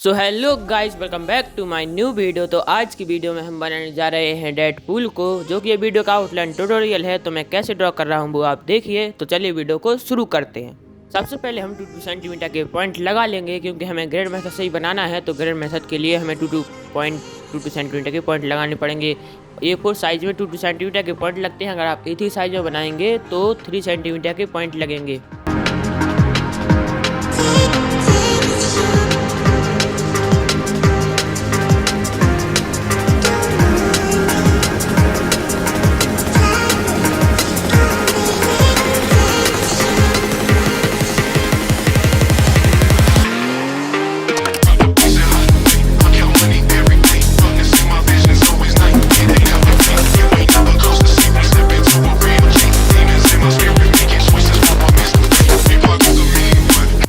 So hello guys, welcome back to my new video. तो आज की वीडियो में हम बनाने जा रहे हैं डेडपूल को, जो कि ये वीडियो का आउटलाइन ट्यूटोरियल है। तो मैं कैसे ड्रॉ कर रहा हूँ वो आप देखिए। तो चलिए वीडियो को शुरू करते हैं। सबसे पहले हम 2 सेंटीमीटर के पॉइंट लगा लेंगे, क्योंकि हमें ग्रेड मेथड से ही बनाना है। तो ग्रेड मेथड के लिए हमें 2 सेंटीमीटर के पॉइंट लगाने पड़ेंगे। A4 साइज में 2 सेंटीमीटर के पॉइंट लगते हैं। अगर आप A3 साइज में बनाएंगे तो 3 सेंटीमीटर के पॉइंट लगेंगे।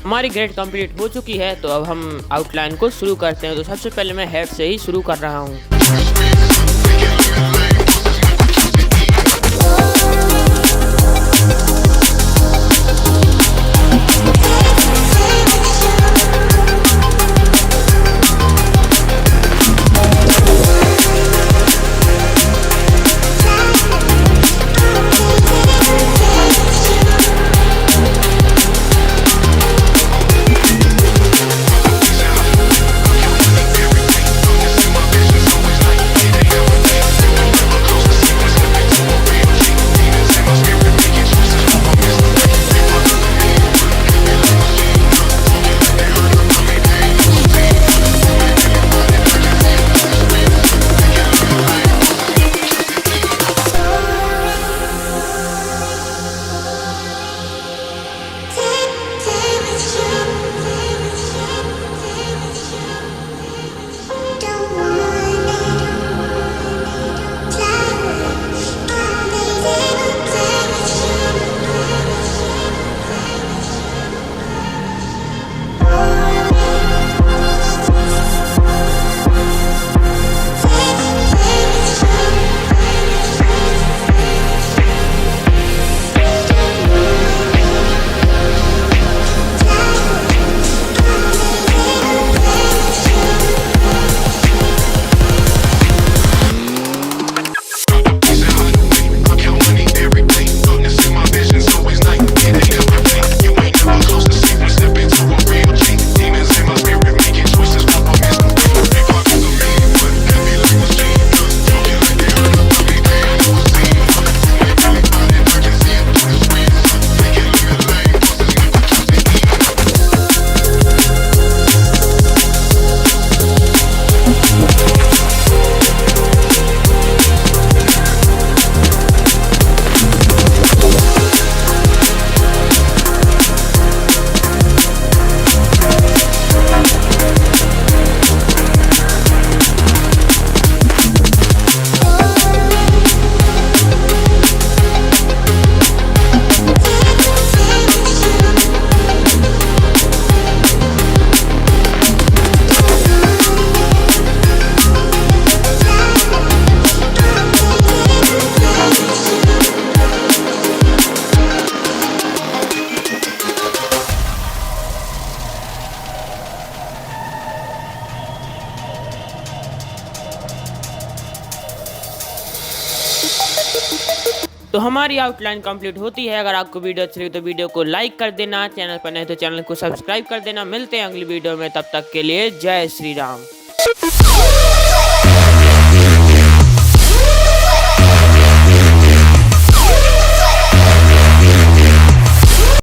हमारी ग्रेड कंप्लीट हो चुकी है। तो अब हम आउटलाइन को शुरू करते हैं। तो सबसे पहले मैं हेड से ही शुरू कर रहा हूँ। तो हमारी आउटलाइन कंप्लीट होती है। अगर आपको वीडियो अच्छी लगी तो वीडियो को लाइक कर देना, चैनल पर नहीं तो चैनल को सब्सक्राइब कर देना। मिलते हैं अगली वीडियो में, तब तक के लिए जय श्री राम।